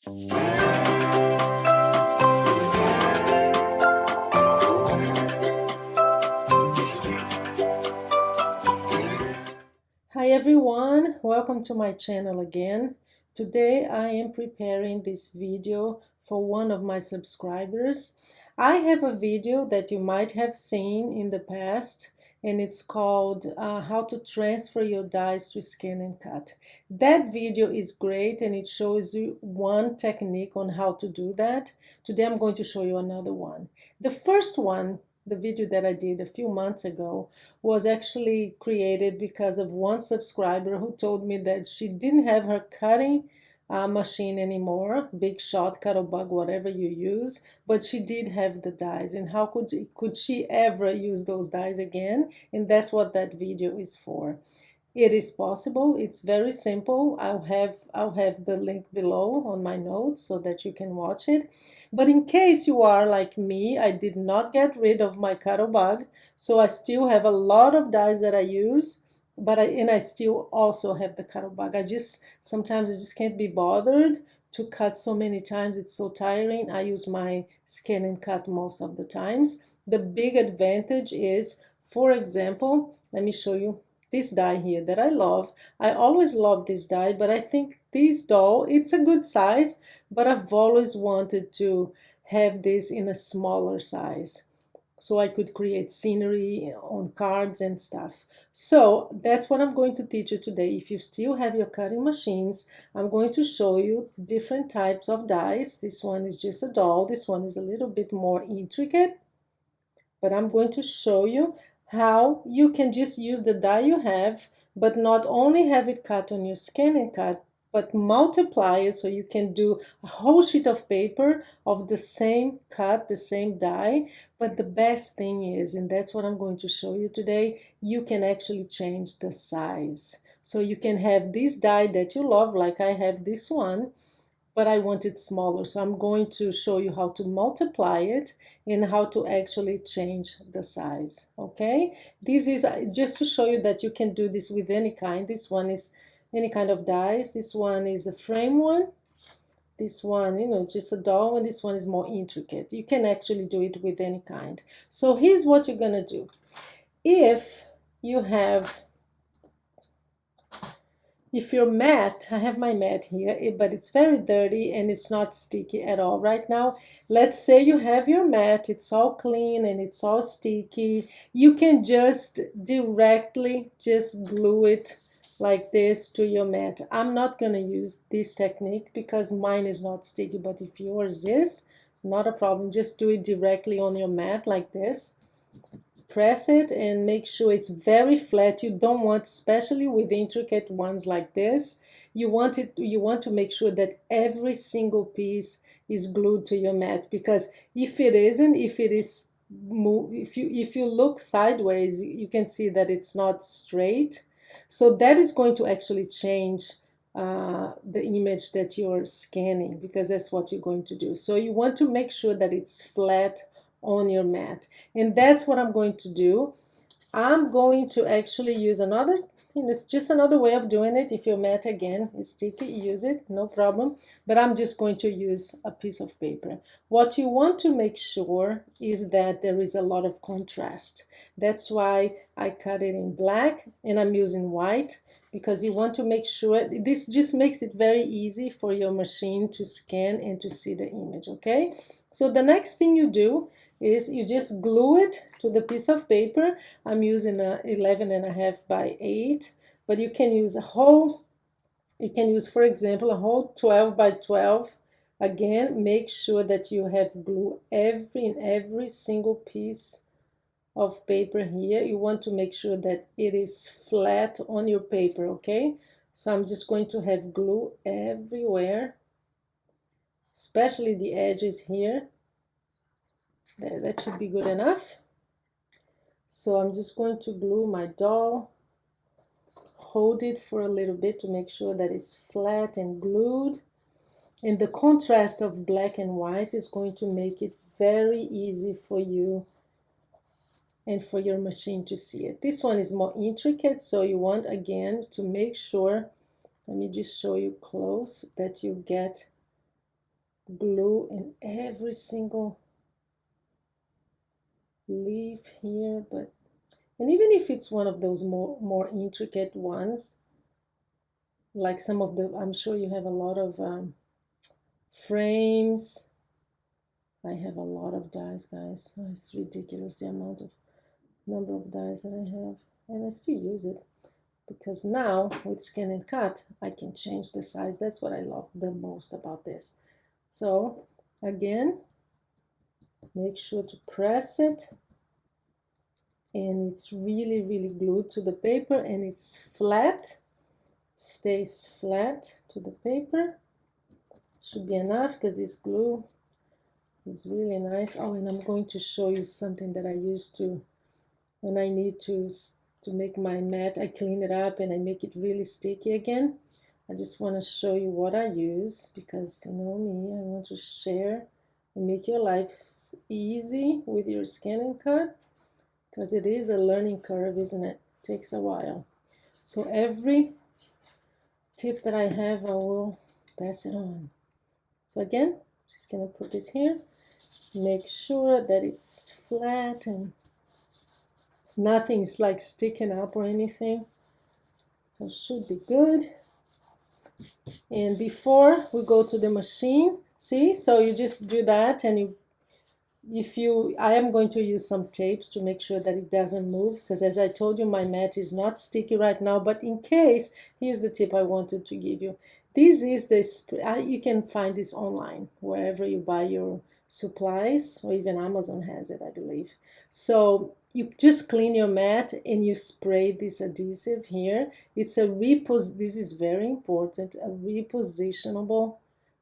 Hi everyone, welcome to my channel again. Today I am preparing this video for one of my subscribers. I have a video that you might have seen in the past, and it's called how to transfer your dies to ScanNCut. That video is great and it shows you one technique on how to do that. Today I'm going to show you another one. The first one, the video that I did a few months ago, was actually created because of one subscriber who told me that she didn't have her cutting machine anymore, Big Shot, Cuttlebug, whatever you use, but she did have the dies, and how could she ever use those dies again? And that's what that video is for. It is possible. It's very simple. I'll have the link below on my notes so that you can watch it. But in case you are like me, I did not get rid of my Cuttlebug, so I still have a lot of dies that I use, but I still also have the Cuttlebug. Sometimes I just can't be bothered to cut so many times. It's so tiring. I use my ScanNCut most of the times. The big advantage is, for example, let me show you this die here that I love. I always love this die, but I think this doll, it's a good size, but I've always wanted to have this in a smaller size so I could create scenery on cards and stuff. So that's what I'm going to teach you today. If you still have your cutting machines, I'm going to show you different types of dies. This one is just a doll. This one is a little bit more intricate, but I'm going to show you how you can just use the die you have, but not only have it cut on your ScanNCut, but multiply it so you can do a whole sheet of paper of the same cut, the same die. But the best thing is, and that's what I'm going to show you today, you can actually change the size. So you can have this die that you love, like I have this one, but I want it smaller. So I'm going to show you how to multiply it and how to actually change the size, okay? This is just to show you that you can do this with any kind. This one is any kind of dies. This one is a frame one. This one, just a doll, and this one is more intricate. You can actually do it with any kind. So here's what you're gonna do. If your mat, I have my mat here, but it's very dirty and it's not sticky at all right now. Let's say you have your mat, it's all clean and it's all sticky. You can just directly just glue it like this to your mat. I'm not going to use this technique because mine is not sticky, but if yours is, not a problem. Just do it directly on your mat like this. Press it and make sure it's very flat. You don't want, especially with intricate ones like this, you want to make sure that every single piece is glued to your mat, because if it isn't, if you look sideways, you can see that it's not straight. So that is going to actually change the image that you're scanning, because that's what you're going to do. So you want to make sure that it's flat on your mat, and that's what I'm going to do. I'm going to actually use another, it's just another way of doing it. If your mat again is sticky, use it, no problem, but I'm just going to use a piece of paper. What you want to make sure is that there is a lot of contrast. That's why I cut it in black and I'm using white, because you want to make sure this just makes it very easy for your machine to scan and to see the image, okay? So the next thing you do is you just glue it to the piece of paper. I'm using a 11.5 by 8, but you can use for example, a whole 12 by 12. Again, make sure that you have glue in every single piece of paper here. You want to make sure that it is flat on your paper, okay? So I'm just going to have glue everywhere, especially the edges here. There, that should be good enough. So I'm just going to glue my doll, hold it for a little bit to make sure that it's flat and glued. And the contrast of black and white is going to make it very easy for you and for your machine to see it. This one is more intricate, so you want again to make sure, let me just show you close, that you get glue in every single leaf here, and even if it's one of those more intricate ones, like some of the, I'm sure you have a lot of frames. I have a lot of dies, guys. Oh, it's ridiculous the amount of number of dies that I have, and I still use it because now with ScanNCut I can change the size. That's what I love the most about this. So again, make sure to press it, and it's really glued to the paper, and it's flat. It stays flat to the paper. Should be enough because this glue is really nice. Oh, and I'm going to show you something that I use to, when I need to make my mat, I clean it up and I make it really sticky again. I just want to show you what I use because you know me, I want to share and make your life easy with your ScanNCut, because it is a learning curve, isn't it? It takes a while. So every tip that I have, I will pass it on. So again, just gonna put this here, make sure that it's flat and nothing's like sticking up or anything. So it should be good. And before we go to the machine, see, so you just do that, and I am going to use some tapes to make sure that it doesn't move, because as I told you, my mat is not sticky right now, but in case, here's the tip I wanted to give you. This is the, you can find this online, wherever you buy your supplies, or even Amazon has it, I believe. So you just clean your mat and you spray this adhesive here. It's a this is very important, a repositionable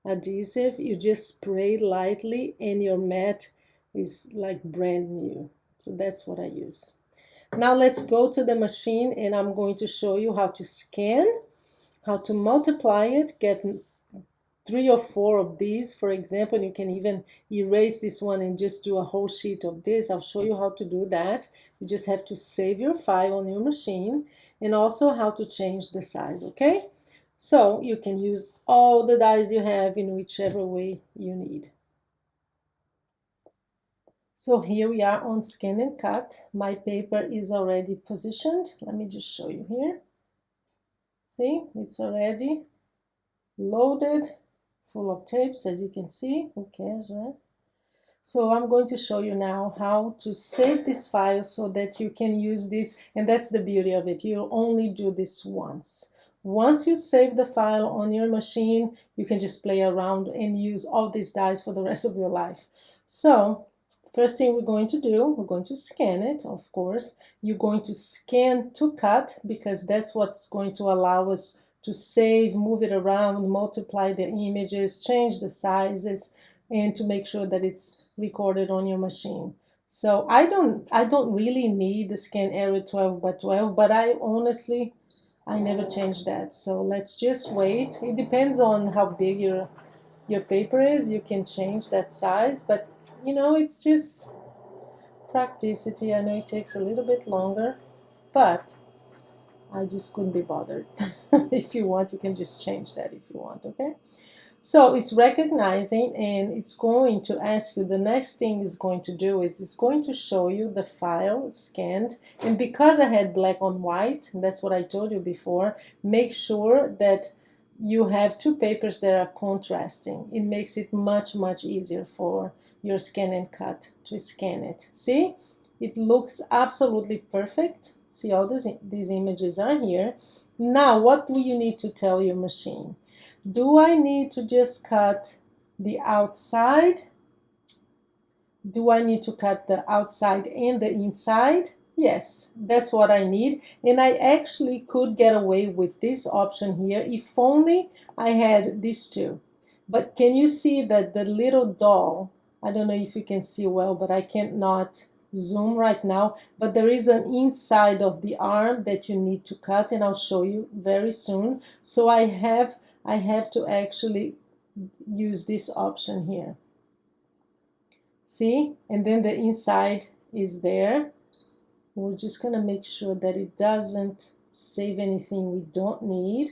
adhesive. You just spray lightly and your mat is like brand new. So that's what I use. Now let's go to the machine and I'm going to show you how to scan, how to multiply it, get 3 or 4 of these, for example. You can even erase this one and just do a whole sheet of this. I'll show you how to do that. You just have to save your file on your machine, and also how to change the size, okay? So you can use all the dies you have in whichever way you need. So here we are on ScanNCut. My paper is already positioned. Let me just show you here. See, it's already loaded, full of tapes, as you can see. Who cares, right? So I'm going to show you now how to save this file so that you can use this, and that's the beauty of it. You only do this once. Once you save the file on your machine, you can just play around and use all these dies for the rest of your life. So first thing we're going to do, we're going to scan it, of course. You're going to scan to cut, because that's what's going to allow us to save, move it around, multiply the images, change the sizes, and to make sure that it's recorded on your machine. So I don't really need the scan area 12 by 12, but I never change that. So let's just wait. It depends on how big your paper is. You can change that size, but you know, it's just practicity. I know it takes a little bit longer, but I just couldn't be bothered. If you want, you can just change that if you want, okay? So it's recognizing, and it's going to ask you, the next thing it's going to do is it's going to show you the file scanned. And because I had black on white, and that's what I told you before, make sure that you have 2 papers that are contrasting. It makes it much easier for your ScanNCut to scan it. See, it looks absolutely perfect. See, all these images are here. Now, what do you need to tell your machine? Do I need to just cut the outside? Do I need to cut the outside and the inside? Yes, that's what I need. And I actually could get away with this option here if only I had these 2. But can you see that the little doll, I don't know if you can see well, but I cannot zoom right now, but there is an inside of the arm that you need to cut, and I'll show you very soon. So I have to actually use this option here. See, and then the inside is there. We're just gonna make sure that it doesn't save anything we don't need.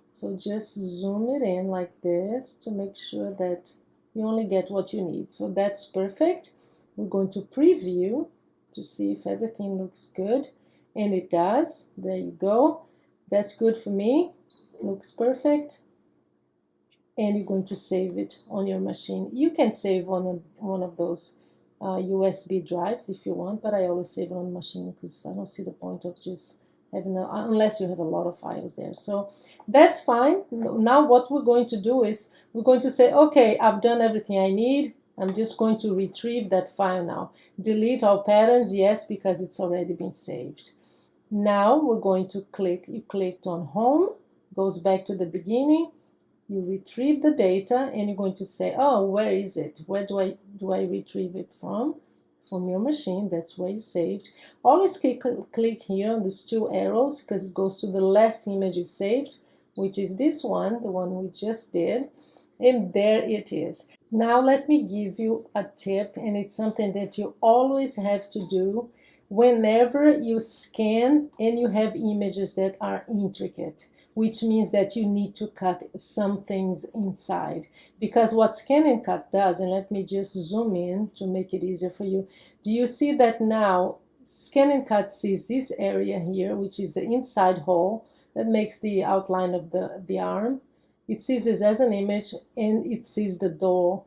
So just zoom it in like this to make sure that You only get what you need. So that's perfect. We're going to preview to see if everything looks good. And it does. There you go. That's good for me. Looks perfect. And you're going to save it on your machine. You can save on one of those USB drives if you want, but I always save it on the machine because I don't see the point of just having unless you have a lot of files there. So that's fine. Now what we're going to do is we're going to say, okay, I've done everything I need. I'm just going to retrieve that file now. Delete all patterns, yes, because it's already been saved. Now we're going to click, you clicked on home, goes back to the beginning. You retrieve the data and you're going to say, oh, where is it? Where do I retrieve it from? From your machine. That's where you saved. Always click here on these two arrows because it goes to the last image you saved, which is this one, the one we just did. And there it is. Now let me give you a tip, and it's something that you always have to do whenever you scan and you have images that are intricate, which means that you need to cut some things inside. Because what ScanNCut does, and let me just zoom in to make it easier for you. Do you see that now ScanNCut sees this area here, which is the inside hole that makes the outline of the arm? It sees this as an image, and it sees the door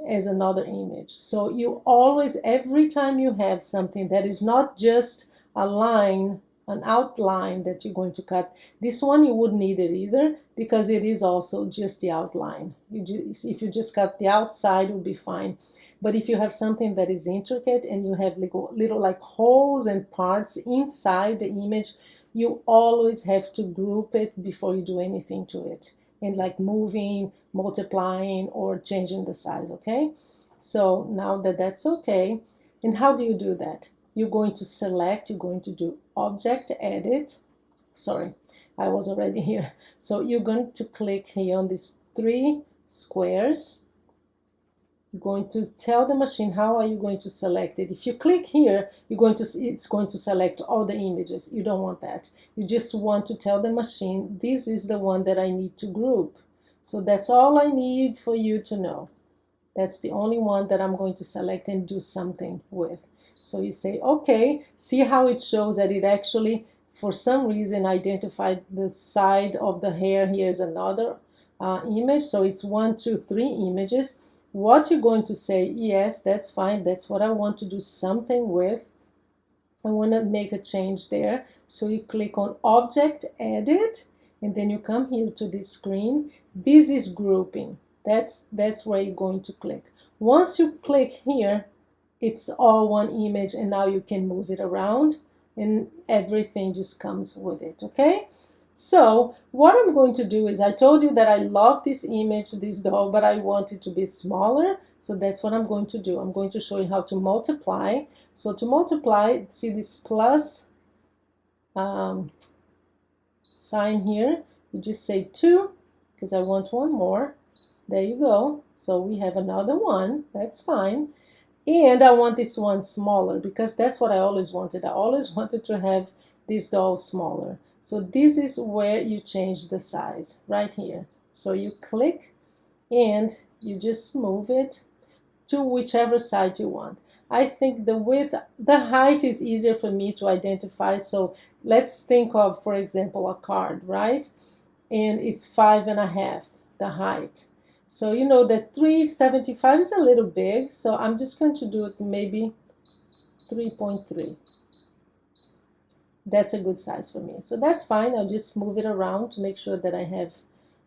as another image. So you always, every time you have something that is not just a line, an outline that you're going to cut. This one you wouldn't need it either because it is also just the outline. If you just cut the outside, it will be fine. But if you have something that is intricate and you have little like holes and parts inside the image, you always have to group it before you do anything to it. And like moving, multiplying, or changing the size, okay? So now that that's okay, and how do you do that? You're going to select, you're going to do Object, Edit. Sorry, I was already here. So you're going to click here on these three squares. You're going to tell the machine how are you going to select it. If you click here, it's going to select all the images. You don't want that. You just want to tell the machine, this is the one that I need to group. So that's all I need for you to know. That's the only one that I'm going to select and do something with. So you say, okay, see how it shows that it actually, for some reason, identified the side of the hair. Here's another image. So it's 1, 2, 3 images. What you're going to say, yes, that's fine. That's what I want to do something with. I want to make a change there. So you click on Object, Edit, and then you come here to this screen. This is grouping. That's where you're going to click. Once you click here, it's all one image, and now you can move it around and everything just comes with it, okay? So what I'm going to do is, I told you that I love this image, this doll, but I want it to be smaller. So that's what I'm going to do. I'm going to show you how to multiply. So to multiply, see this plus sign here. You just say 2 because I want one more. There you go. So we have another one. That's fine. And I want this one smaller because that's what I always wanted. I always wanted to have this doll smaller. So this is where you change the size, right here. So you click and you just move it to whichever side you want. I think the width, the height is easier for me to identify. So let's think of, for example, a card, right? And it's 5.5, the height. So you know that 375 is a little big, so I'm just going to do it maybe 3.3. That's a good size for me. So that's fine. I'll just move it around to make sure that I have,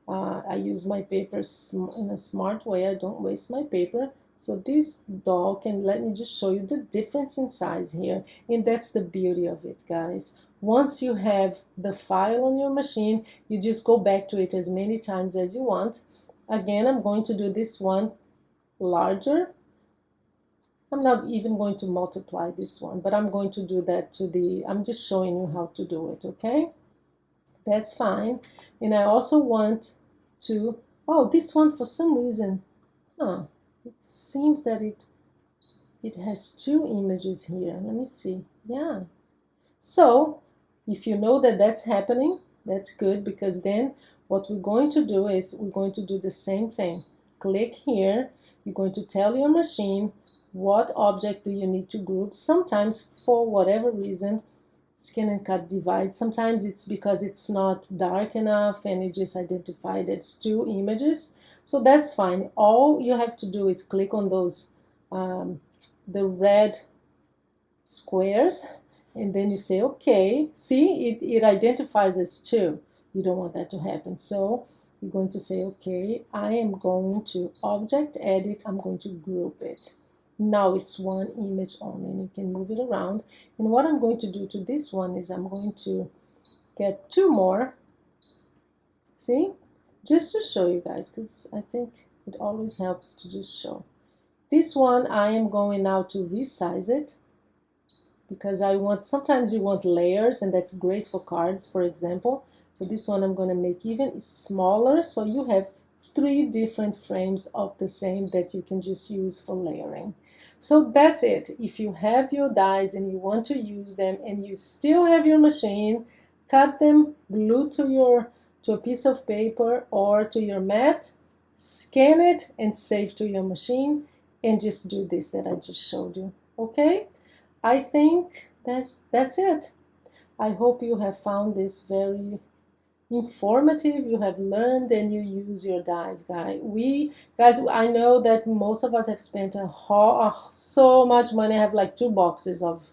I use my paper in a smart way. I don't waste my paper. So this doll can, let me just show you the difference in size here. And that's the beauty of it, guys. Once you have the file on your machine, you just go back to it as many times as you want. Again, I'm going to do this one larger. I'm not even going to multiply this one, but I'm going to do that to the, I'm just showing you how to do it, okay? That's fine. And I also want to, oh, this one for some reason, it seems that it has 2 images here. Let me see. Yeah. So if you know that that's happening, that's good, because then what we're going to do is we're going to do the same thing. click here. You're going to tell your machine what object do you need to group. Sometimes, for whatever reason, ScanNCut divides. Sometimes it's because it's not dark enough and it just identified it's two images. So that's fine. All you have to do is click on those, the red squares, and then you say, okay, see, it identifies as two. You don't want that to happen. So you're going to say, okay, I am going to object edit, I'm going to group it. Now it's one image only, and you can move it around. And what I'm going to do to this one is I'm going to get two more, see, just to show you guys, because I think it always helps to just show. This one, I am going now to resize it, because I want, sometimes you want layers, and that's great for cards, for example. So this one I'm going to make even smaller, so you have 3 different frames of the same that you can just use for layering. So that's it. If you have your dies and you want to use them and you still have your machine, cut them, glue to a piece of paper or to your mat, scan it and save to your machine, and just do this that I just showed you. Okay? I think that's it. I hope you have found this very informative, you have learned and you use your dies, guys. I know that most of us have spent so much money. I have like 2 boxes of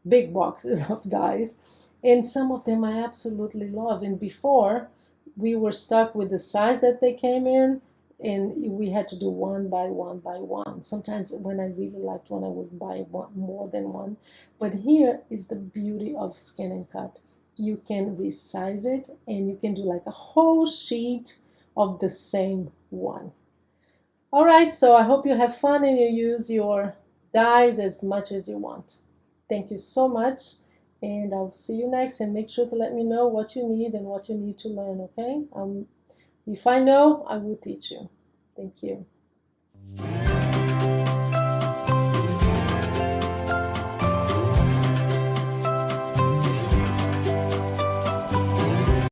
big boxes of dies, and some of them I absolutely love. And before, we were stuck with the size that they came in, and we had to do one by one by one. Sometimes when I really liked one, I would buy more than one. But here is the beauty of ScanNCut. You can resize it, and you can do like a whole sheet of the same one. All right, so I hope you have fun and you use your dies as much as you want. Thank you so much, and I'll see you next. And make sure to let me know what you need and what you need to learn, okay? If I know, I will teach you. Thank you.